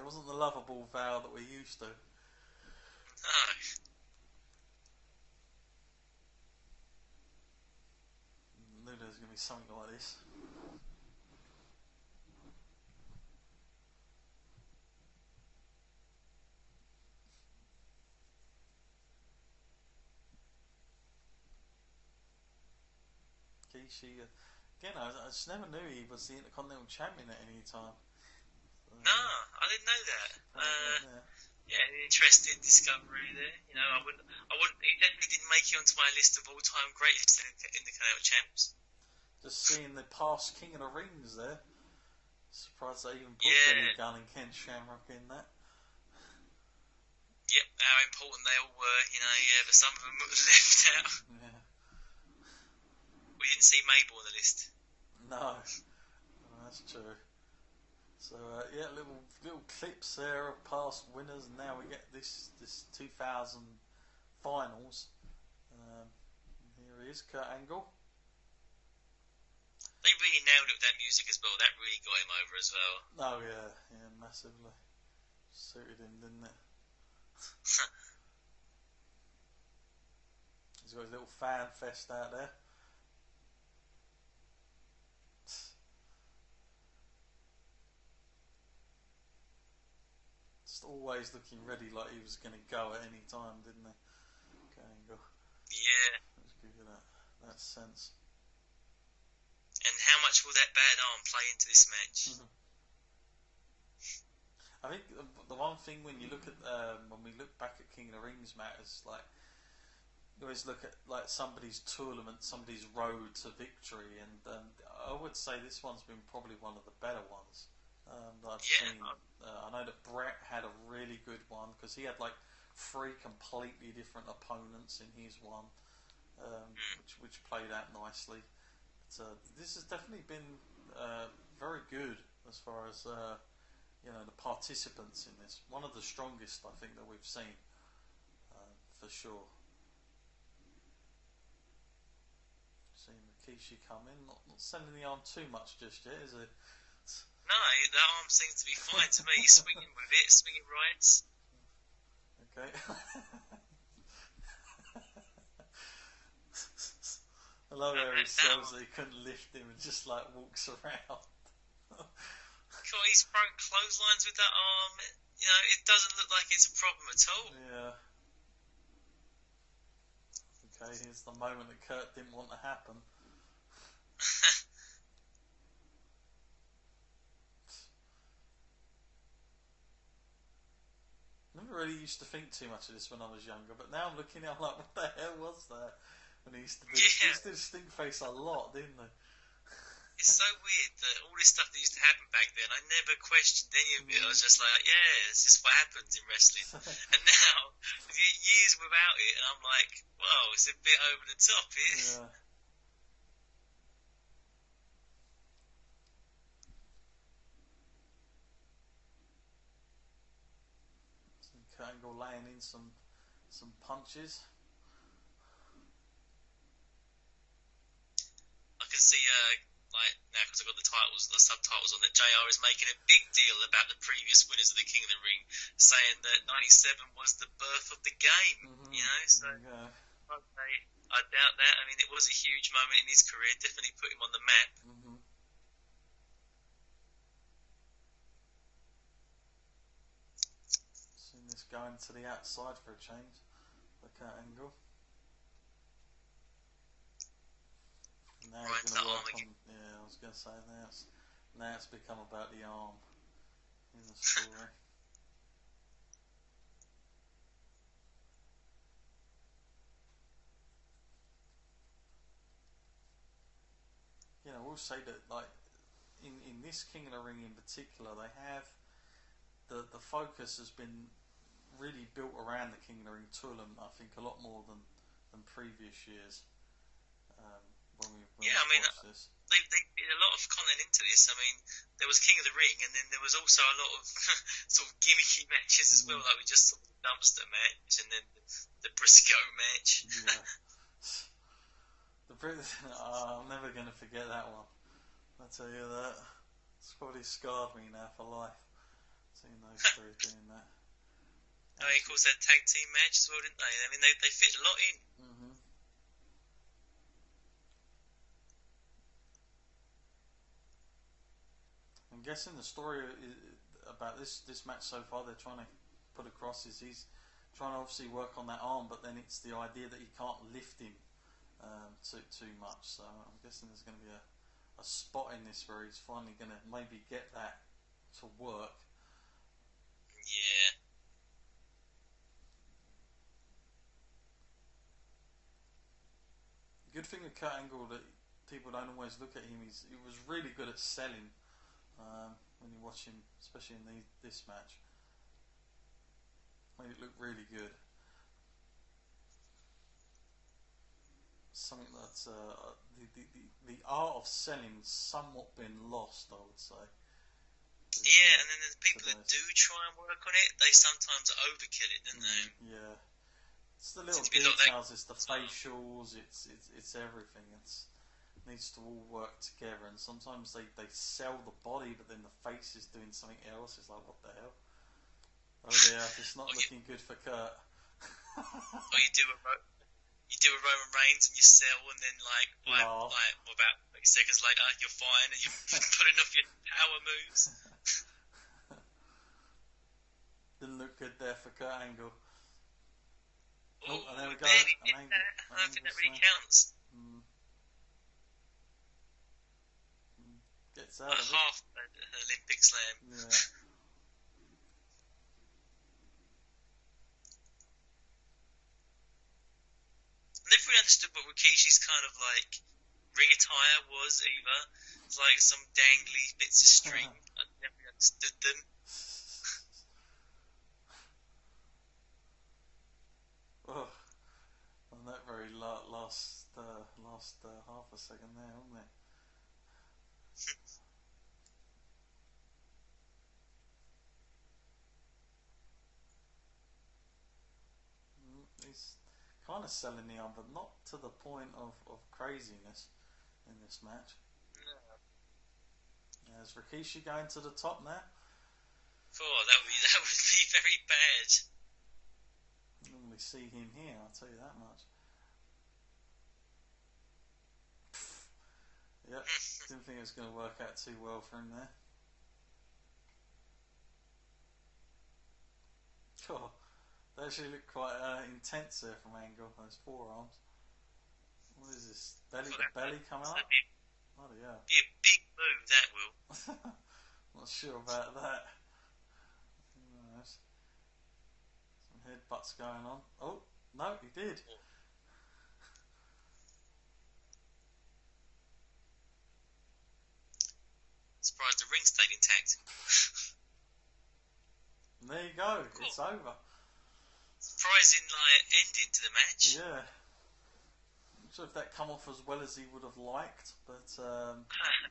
It wasn't the lovable Val that we're used to. No. I knew there was going to be something like this. Kishi, again, I just never knew he was the Intercontinental Champion at any time. No, I didn't know that. Yeah. Yeah, an interesting discovery there. You know, I wouldn't. He definitely didn't make it onto my list of all-time greatest Intercontinental champs. Just seeing the past King of the Rings there. Surprised they even put Billy Yeah. Gunn and Ken Shamrock in that. Yep, how important they all were. You know, yeah, but some of them were left out. Yeah. We didn't see Mabel on the list. No, that's true. So yeah, little clips there of past winners, and now we get this 2000 finals. Here he is, Kurt Angle. They really nailed it with that music as well. That really got him over as well. Oh yeah, massively suited him, didn't it? He's got his little fan fest out there. Just always looking ready, like he was going to go at any time, didn't he? Kurt Angle. Yeah. Let's give you that sense. And how much will that bad arm play into this match? I think the one thing when you look at when we look back at King of the Rings matters, like you always look at like somebody's tournament, somebody's road to victory, and I would say this one's been probably one of the better ones that I've seen. I know that Brett had a really good one because he had like 3 completely different opponents in his one, which played out nicely. This has definitely been very good as far as the participants in this. One of the strongest I think that we've seen for sure. Seeing Rikishi come in, not sending the arm too much just yet, is it? No, the arm seems to be fine to me. Swinging with it, swinging right. Okay. I love how he shows that he couldn't lift him and just like walks around. God, he's throwing clotheslines with that arm. You know, it doesn't look like it's a problem at all. Yeah. Okay, here's the moment that Kurt didn't want to happen. Never really used to think too much of this when I was younger, but now I'm looking at it, I'm like, what the hell was that? And he used to do the stink face a lot, didn't he? It's so weird that all this stuff that used to happen back then, I never questioned any of it. I was just like, yeah, it's just what happens in wrestling. And now, years without it, and I'm like, whoa, it's a bit over the top here. Yeah. Angle laying in some punches. I can see, like now because I've got the subtitles on, that JR is making a big deal about the previous winners of the King of the Ring, saying that '97 was the birth of the game. You know, so I doubt that. I mean, it was a huge moment in his career. Definitely put him on the map. Going to the outside for a change. Look at Angle. Now he's going to work on. Yeah, I was going to say now it's become about the arm in the story. We'll say that like in this King of the Ring in particular, they have the focus has been really built around the King of the Ring tournament, I think, a lot more than previous years. When watched this. They did a lot of content into this. I mean, there was King of the Ring, and then there was also a lot of sort of gimmicky matches as well, like we just saw the dumpster match, and then the Briscoe match. Yeah. I'm never going to forget that one. I tell you that. It's probably scarred me now for life. Seeing those three doing that. Oh, of course, that tag team match as well, didn't they? I mean, they fit a lot in. Mm-hmm. I'm guessing the story about this match so far they're trying to put across is he's trying to obviously work on that arm, but then it's the idea that he can't lift him too much. So I'm guessing there's going to be a spot in this where he's finally going to maybe get that to work. Yeah. Good thing with Kurt Angle that people don't always look at him. He was really good at selling when you watch him, especially in this match. Made it look really good. Something that's the art of selling somewhat been lost, I would say. Yeah, and then there's people that do try and work on it. They sometimes overkill it, don't they? Yeah. It's the little details, it's the facials, it's everything. It needs to all work together, and sometimes they sell the body, but then the face is doing something else. It's like, what the hell? Oh dear, it's not looking good for Kurt. Or you do a Roman Reigns and you sell, and then about 30 seconds later you're fine and you're putting off your power moves. Didn't look good there for Kurt Angle. Oh, and there we go. I don't think that really counts. Gets out of it. Half an Olympic slam. Yeah. I never really understood what Rikishi's kind of ring attire was either. It's like some dangly bits of string. I never really understood them. Oh, on that very last half a second there, wasn't it? He's kind of selling the arm, but not to the point of craziness in this match. No. Is Rikishi going to the top now? Oh, that would be very bad. Normally see him here, I'll tell you that much. Yep, didn't think it was going to work out too well for him there. Oh, they actually look quite intense there from Angle, those forearms. What is this? Belly coming up? Oh yeah. Be a big move, that will. Not sure about that. Nice. Some headbutts going on. Oh, no, he did. Surprised the ring stayed intact. There you go, cool. It's over. Surprising ending to the match. Yeah. I'm not sure if that come off as well as he would have liked, but I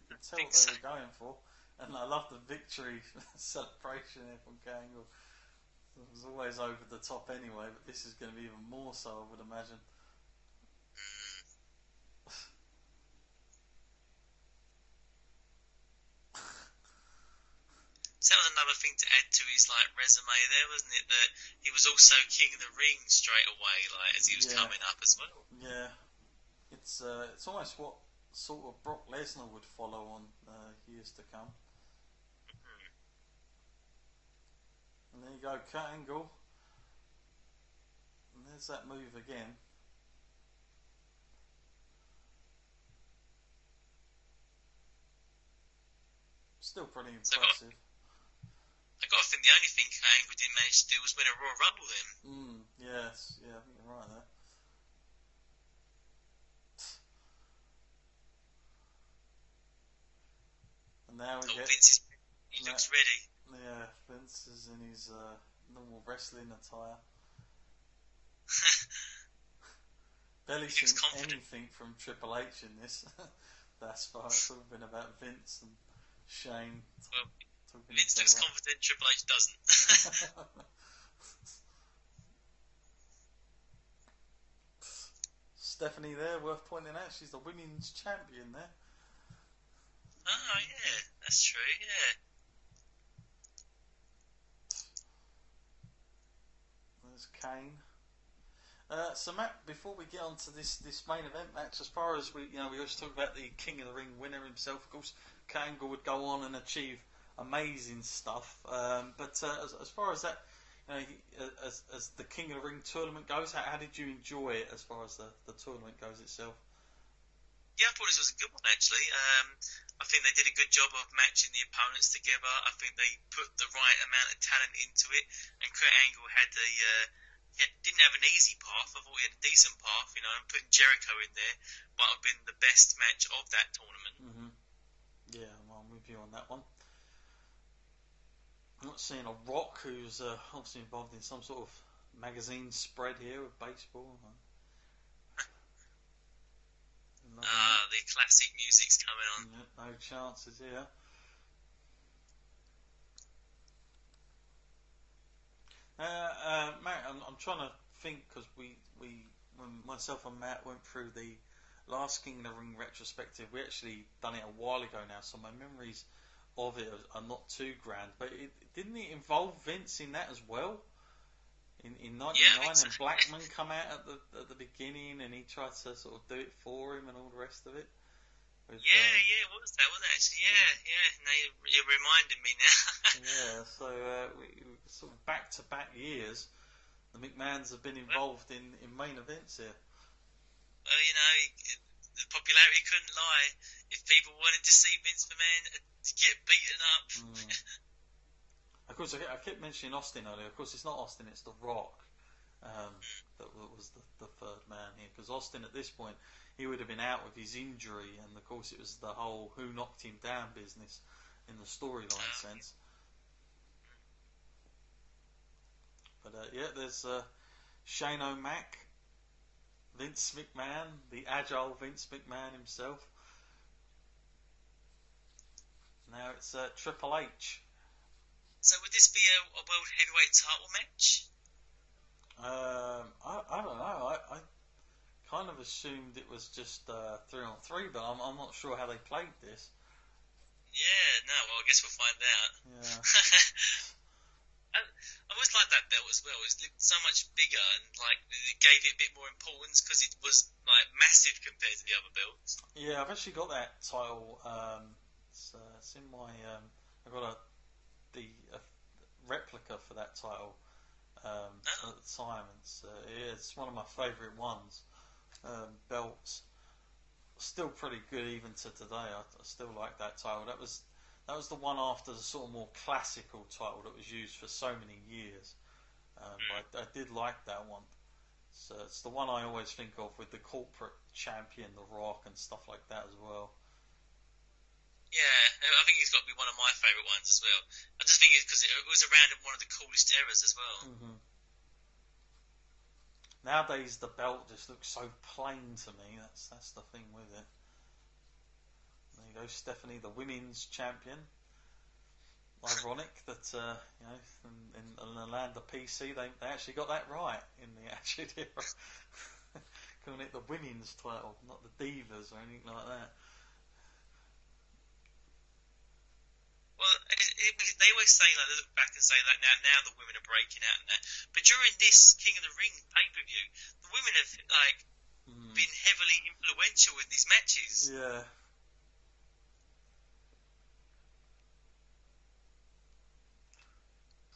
can tell what they were going for. And I love the victory celebration here from Angle. It was always over the top anyway, but this is going to be even more so, I would imagine. So that was another thing to add to his resume there, wasn't it? That he was also King of the Ring straight away, as he was coming up as well. Yeah, it's almost what sort of Brock Lesnar would follow on years to come. And there you go, Kurt Angle. And there's that move again. Still pretty impressive. I got to think the only thing Kurt Angle didn't manage to do was win a Royal Rumble then. Yes, yeah, I think you're right there. And now we get... He looks ready. Yeah, Vince is in his normal wrestling attire. Barely seen anything from Triple H in this. That's far. It's all been about Vince and Shane. Well, Vince looks confident, Triple H doesn't. Stephanie there, worth pointing out, she's the women's champion there. Oh, yeah, that's true, yeah. against Kane. So Matt, before we get on to this main event match, as far as we always talk about the King of the Ring winner himself. Of course, Kurt Angle would go on and achieve amazing stuff. But as far as that, as the King of the Ring tournament goes, how did you enjoy it as far as the tournament goes itself? Yeah, I thought this was a good one actually. I think they did a good job of matching the opponents together. I think they put the right amount of talent into it, and Kurt Angle didn't have an easy path. I thought he had a decent path, and putting Jericho in there might have been the best match of that tournament. Mm-hmm. Yeah, I'm with you on that one. I'm not seeing a Rock who's obviously involved in some sort of magazine spread here with baseball. The classic music's coming on. Yeah, no chances here. Matt, I'm trying to think because when myself and Matt went through the last King of the Ring retrospective, we actually done it a while ago now, so my memories of it are not too grand. But didn't it involve Vince in that as well? In '99, and Blackman come out at the beginning, and he tried to sort of do it for him and all the rest of it. What was that? Wasn't it actually? Yeah. Now you're reminding me now. Yeah, so we sort of back-to-back years, the McMahons have been involved in main events here. Well, the popularity couldn't lie. If people wanted to see Vince McMahon get beaten up. Of course, I kept mentioning Austin earlier. Of course, it's not Austin, it's The Rock that was the third man here. Because Austin, at this point, he would have been out with his injury, and of course, it was the whole who knocked him down business in the storyline sense. But there's Shane O'Mac, Vince McMahon, the agile Vince McMahon himself. Now it's Triple H. So would this be a World Heavyweight title match? I don't know. I kind of assumed it was just 3-on-3, but I'm not sure how they played this. Yeah, no. Well, I guess we'll find out. Yeah. I always liked that belt as well. It looked so much bigger, and it gave it a bit more importance because it was massive compared to the other belts. Yeah, I've actually got that title. It's in my. I've got the replica for that title at the time. It's one of my favourite ones. Belts, still pretty good even to today. I still like that title. That was the one after the sort of more classical title that was used for so many years. But I did like that one. So it's the one I always think of with the corporate champion, The Rock, and stuff like that as well. Yeah, I think it's got to be one of my favourite ones as well. I just think it's because it was around one of the coolest eras as well. Mm-hmm. Nowadays, the belt just looks so plain to me. That's the thing with it. There you go, Stephanie, the women's champion. Ironic that in the land of PC, they actually got that right in the Attitude Era. Calling it the women's title, not the Divas or anything like that. Well, they always say they look back and say now the women are breaking out and that. But during this King of the Ring pay-per-view, the women have been heavily influential in these matches. Yeah.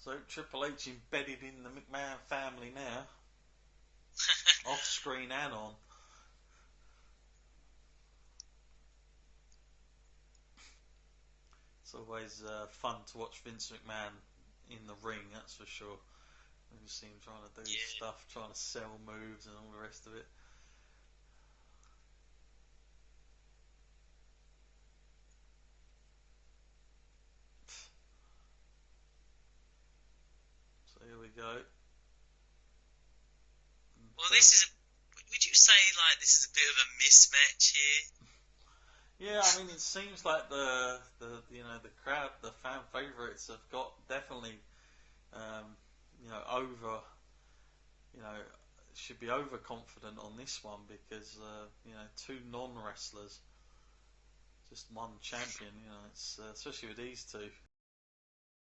So Triple H embedded in the McMahon family now, off screen and on. It's always fun to watch Vince McMahon in the ring, that's for sure. You see him trying to do stuff, trying to sell moves and all the rest of it. So here we go. Well, would you say this is a bit of a mismatch here? Yeah, I mean, it seems like the crowd, the fan favourites have got definitely, should be overconfident on this one because, two non-wrestlers, just one champion, it's especially with these two.